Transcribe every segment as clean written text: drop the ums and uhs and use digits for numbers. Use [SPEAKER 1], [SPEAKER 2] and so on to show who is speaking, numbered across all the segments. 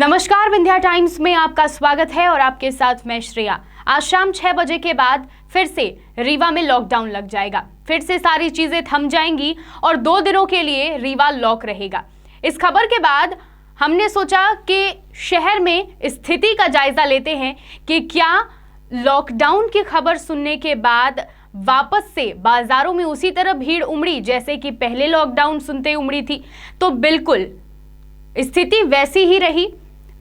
[SPEAKER 1] नमस्कार, विंध्या टाइम्स में आपका स्वागत है और आपके साथ मैं श्रेया। आज शाम 6 बजे के बाद फिर से रीवा में लॉकडाउन लग जाएगा। फिर से सारी चीजें थम जाएंगी और 2 दिनों के लिए रीवा लॉक रहेगा। इस खबर के बाद हमने सोचा कि शहर में स्थिति का जायजा लेते हैं कि क्या लॉकडाउन की खबर सुनने के बाद वापस से बाजारों में उसी तरह भीड़ उमड़ी जैसे कि पहले लॉकडाउन सुनते उमड़ी थी। तो बिल्कुल स्थिति वैसी ही रही।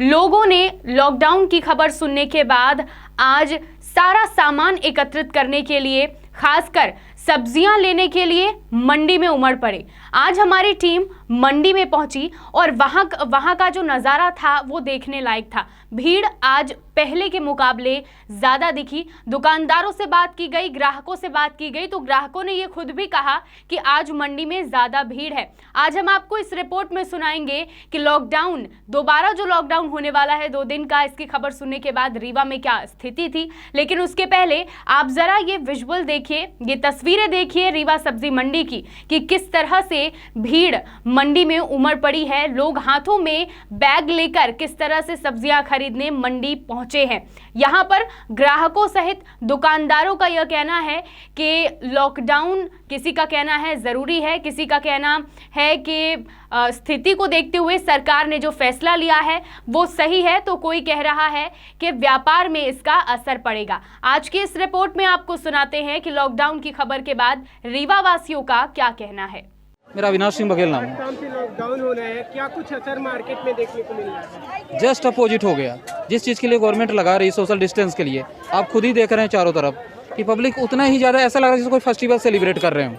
[SPEAKER 1] लोगों ने लॉकडाउन की खबर सुनने के बाद आज सारा सामान एकत्रित करने के लिए, खासकर सब्जियां लेने के लिए मंडी में उमड़ पड़े। आज हमारी टीम मंडी में पहुंची और वहां का जो नज़ारा था वो देखने लायक था। भीड़ आज पहले के मुकाबले ज़्यादा दिखी। दुकानदारों से बात की गई, ग्राहकों से बात की गई तो ग्राहकों ने ये खुद भी कहा कि आज मंडी में ज़्यादा भीड़ है। आज हम आपको इस रिपोर्ट में सुनाएंगे कि लॉकडाउन, दोबारा जो लॉकडाउन होने वाला है 2 दिन का, इसकी खबर सुनने के बाद रीवा में क्या स्थिति थी। लेकिन उसके पहले आप ज़रा ये विजुअल देखिए, ये तस्वीरें देखिए रीवा सब्जी मंडी की कि किस तरह से भीड़ मंडी में उमड़ पड़ी है। लोग हाथों में बैग लेकर किस तरह से सब्जियां खरीदने मंडी पहुंचे हैं। यहां पर ग्राहकों सहित दुकानदारों का यह कहना है कि लॉकडाउन, किसी का कहना है जरूरी है, किसी का कहना है कि स्थिति को देखते हुए सरकार ने जो फैसला लिया है वो सही है, तो कोई कह रहा है कि व्यापार में इसका असर पड़ेगा। आज की इस रिपोर्ट में आपको सुनाते हैं कि लॉकडाउन की खबर के बाद रीवा वासियों का क्या कहना है।
[SPEAKER 2] मेरा अविनाश सिंह बघेल नाम है।
[SPEAKER 3] लॉकडाउन हो रहा है, क्या कुछ असर मार्केट में देखने को मिल रहा है?
[SPEAKER 2] जस्ट अपोजिट हो गया। जिस चीज़ के लिए गवर्नमेंट लगा रही सोशल डिस्टेंस के लिए, आप खुद ही देख रहे हैं चारों तरफ कि पब्लिक उतना ही ज़्यादा, ऐसा लग रहा है जैसे कोई फेस्टिवल सेलिब्रेट कर रहे हो।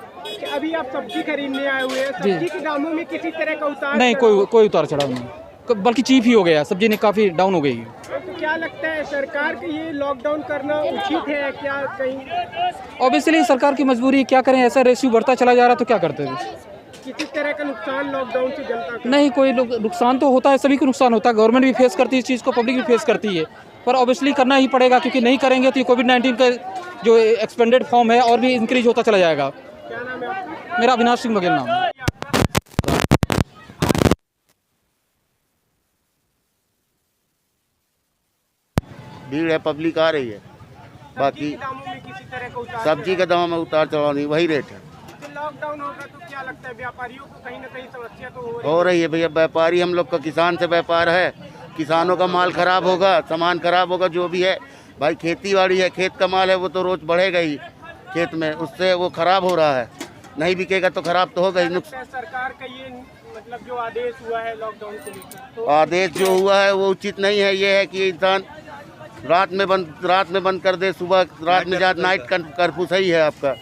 [SPEAKER 3] अभी आप सब्जी खरीदने आए हुए हैं, सब्जी के दामों में किसी तरह का उतार
[SPEAKER 2] नहीं, कोई उतार चढ़ाव नहीं, बल्कि चीप ही हो गया। सब्जी ने काफ़ी डाउन हो गई है।
[SPEAKER 3] तो क्या लगता है सरकार को ये लॉकडाउन करना उचित है क्या? कहीं
[SPEAKER 2] ऑब्वियसली सरकार की मजबूरी, क्या करें, ऐसा रेशियो बढ़ता चला जा रहा तो क्या करते थे।
[SPEAKER 3] किसी तरह का नुकसान लॉकडाउन से जनता को
[SPEAKER 2] नहीं, कोई नुकसान तो होता है, सभी को नुकसान होता है। गवर्नमेंट भी फेस करती है इस चीज़ को, पब्लिक भी फेस करती है, पर ऑब्वियसली करना ही पड़ेगा क्योंकि नहीं करेंगे तो कोविड-19 का जो एक्सपेंडेड फॉर्म है और भी इंक्रीज होता चला जाएगा।
[SPEAKER 3] क्या नाम है आपका?
[SPEAKER 2] मेरा अविनाश सिंह बघेल नाम है।
[SPEAKER 4] भीड़ है, पब्लिक आ रही है, बाकी
[SPEAKER 3] दामों में किसी तरह का उतार
[SPEAKER 4] सब्जी के दाम में उतार चढ़ाव नहीं, वही रेट है।
[SPEAKER 3] लॉकडाउन होगा तो क्या लगता है व्यापारियों को कहीं ना कहीं समस्या तो
[SPEAKER 4] हो रही है भैया। व्यापारी, हम लोग का किसान से व्यापार है, किसानों का माल खराब होगा, सामान खराब होगा, जो भी है भाई, खेती बाड़ी है, खेत का माल है, वो तो रोज बढ़ेगा ही खेत में, उससे वो खराब हो रहा है, नहीं बिकेगा तो खराब तो होगा ही। नुकसान
[SPEAKER 3] सरकार का ये मतलब जो आदेश हुआ है लॉकडाउन को लेकर, तो
[SPEAKER 4] आदेश जो हुआ है वो उचित नहीं है। ये है कि इंसान रात में बंद कर दे, सुबह रात में जाए, नाइट कर्फ्यू सही है आपका।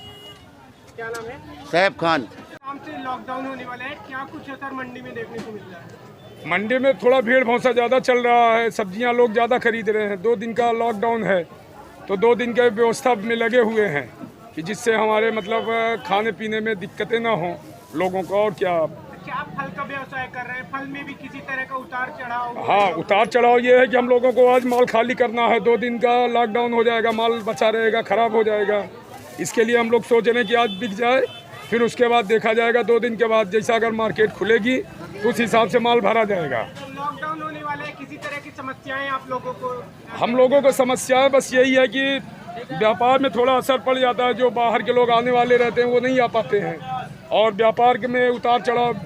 [SPEAKER 3] क्या नाम है?
[SPEAKER 4] सैफ खान।
[SPEAKER 3] शाम से लॉकडाउन होने वाला है, क्या कुछ असर मंडी में देखने को मिल रहा है?
[SPEAKER 5] मंडी में थोड़ा भीड़ भौंसा ज़्यादा चल रहा है, सब्जियां लोग ज़्यादा खरीद रहे हैं। 2 दिन का लॉकडाउन है तो 2 दिन के व्यवस्था में लगे हुए हैं कि जिससे हमारे मतलब खाने पीने में दिक्कतें ना हों लोगों को। और क्या,
[SPEAKER 3] अच्छा, आप फल का व्यवसाय कर रहे हैं, फल में भी किसी तरह का उतार चढ़ाव?
[SPEAKER 5] हाँ, उतार चढ़ाव ये है कि हम लोगों को आज माल खाली करना है। 2 दिन का लॉकडाउन हो जाएगा, माल बचा रहेगा, ख़राब हो जाएगा। इसके लिए हम लोग सोच रहे हैं कि आज बिक जाए, फिर उसके बाद देखा जाएगा 2 दिन के बाद, जैसा अगर मार्केट खुलेगी तो उस हिसाब से माल भरा जाएगा।
[SPEAKER 3] लॉकडाउन होने वाले हैं, किसी तरह की समस्याएं आप लोगों को?
[SPEAKER 5] हम लोगों को समस्या है बस यही है कि व्यापार में थोड़ा असर पड़ जाता है। जो बाहर के लोग आने वाले रहते हैं वो नहीं आ पाते हैं, और व्यापार में उतार चढ़ाव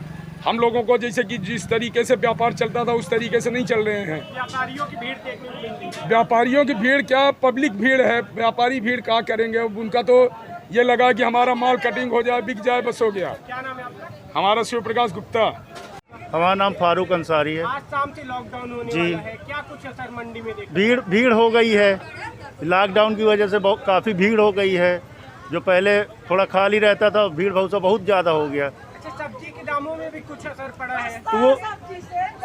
[SPEAKER 5] हम लोगों को, जैसे कि जिस तरीके से व्यापार चलता था उस तरीके से नहीं चल रहे हैं।
[SPEAKER 3] व्यापारियों की भीड़ देखने को मिल रही है।
[SPEAKER 5] व्यापारियों की भीड़ क्या, पब्लिक भीड़ है, व्यापारी भीड़ क्या करेंगे। उनका तो ये लगा कि हमारा माल कटिंग हो जाए, बिक जाए, बस हो गया।
[SPEAKER 3] क्या नाम है आपका?
[SPEAKER 5] हमारा शिव प्रकाश गुप्ता।
[SPEAKER 6] हमारा नाम फारूक अंसारी है।
[SPEAKER 3] आज शाम से लॉकडाउन होने वाला है, क्या कुछ असर मंडी में
[SPEAKER 6] भीड़ हो गई है, लॉकडाउन की वजह से काफ़ी भीड़ हो गई है। जो पहले थोड़ा खाली रहता था, भीड़ भौसा बहुत ज़्यादा हो गया।
[SPEAKER 3] अच्छा, सब्जी के दामों में भी कुछ असर पड़ा है?
[SPEAKER 6] तो वो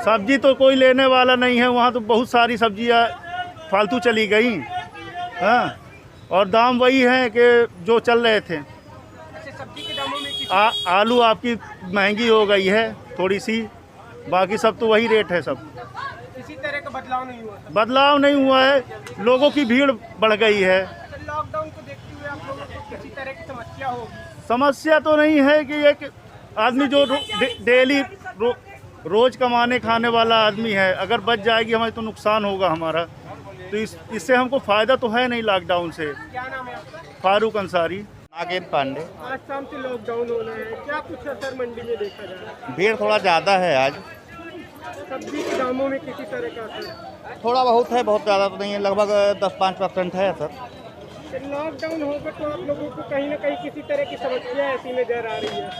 [SPEAKER 6] सब्जी तो कोई लेने वाला नहीं है, वहाँ तो बहुत सारी सब्जियाँ फालतू चली गई। हाँ, और दाम वही हैं कि जो चल रहे थे।
[SPEAKER 3] अच्छा, सब्जी के दामों में
[SPEAKER 6] आलू आपकी महंगी हो गई है थोड़ी सी, बाकी सब तो वही रेट है। सब
[SPEAKER 3] किसी तरह का बदलाव नहीं हुआ?
[SPEAKER 6] बदलाव नहीं हुआ है, लोगों की भीड़ बढ़ गई है।
[SPEAKER 3] लॉकडाउन को देखते हुए आप लोगों को किसी तरह की समस्या होगी?
[SPEAKER 6] समस्या तो नहीं है कि एक आदमी जो डेली रोज कमाने खाने वाला आदमी है, अगर बच जाएगी हमें तो नुकसान होगा हमारा। तो इससे हमको फ़ायदा तो है नहीं लॉकडाउन से।
[SPEAKER 3] क्या नाम है आपका?
[SPEAKER 6] फारूक अंसारी।
[SPEAKER 7] नागेंद्र पांडे।
[SPEAKER 3] आज शाम से लॉकडाउन होना है, क्या कुछ असर मंडी में देखा जा रहा है?
[SPEAKER 7] भीड़ थोड़ा ज़्यादा है आज।
[SPEAKER 3] सब्जी के दामों में किसी तरह का असर?
[SPEAKER 7] थोड़ा बहुत है, बहुत ज़्यादा तो नहीं है, लगभग 10-5% है सर।
[SPEAKER 3] लॉकडाउन होगा तो आप लोगों को कहीं ना कहीं किसी तरह की समस्या ऐसी नजर आ रही है?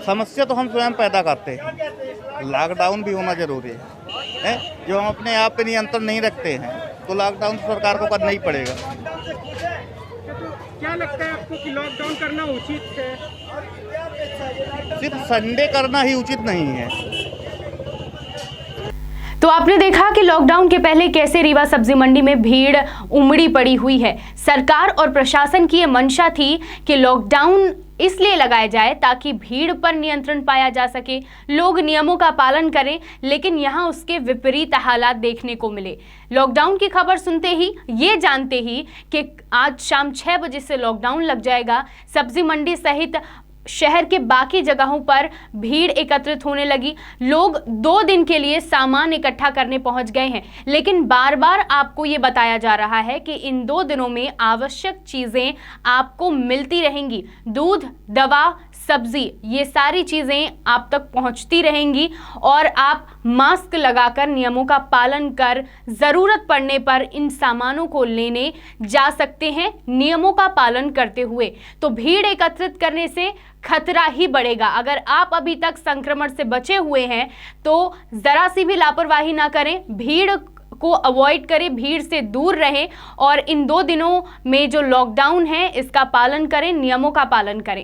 [SPEAKER 7] समस्या तो हम स्वयं पैदा करते हैं। लॉकडाउन भी होना जरूरी है। जो हम अपने आप पे नियंत्रण नहीं रखते हैं तो लॉकडाउन सरकार को करना ही पड़ेगा।
[SPEAKER 3] तो क्या लगता है आपको कि लॉकडाउन करना उचित है?
[SPEAKER 7] सिर्फ संडे करना ही उचित नहीं है।
[SPEAKER 1] तो आपने देखा कि लॉकडाउन के पहले कैसे रीवा सब्जी मंडी में भीड़ उमड़ी पड़ी हुई है। सरकार और प्रशासन की ये मंशा थी कि लॉकडाउन इसलिए लगाया जाए ताकि भीड़ पर नियंत्रण पाया जा सके, लोग नियमों का पालन करें, लेकिन यहाँ उसके विपरीत हालात देखने को मिले। लॉकडाउन की खबर सुनते ही, ये जानते ही कि आज शाम 6 बजे से लॉकडाउन लग जाएगा, सब्जी मंडी सहित शहर के बाकी जगहों पर भीड़ एकत्रित होने लगी। लोग 2 दिन के लिए सामान इकट्ठा करने पहुंच गए हैं, लेकिन बार बार आपको ये बताया जा रहा है कि इन 2 दिनों में आवश्यक चीज़ें आपको मिलती रहेंगी। दूध, दवा, सब्जी, ये सारी चीज़ें आप तक पहुंचती रहेंगी और आप मास्क लगाकर नियमों का पालन कर ज़रूरत पड़ने पर इन सामानों को लेने जा सकते हैं नियमों का पालन करते हुए। तो भीड़ एकत्रित करने से खतरा ही बढ़ेगा। अगर आप अभी तक संक्रमण से बचे हुए हैं तो ज़रा सी भी लापरवाही ना करें, भीड़ को अवॉइड करें, भीड़ से दूर रहें और इन 2 दिनों में जो लॉकडाउन है इसका पालन करें, नियमों का पालन करें।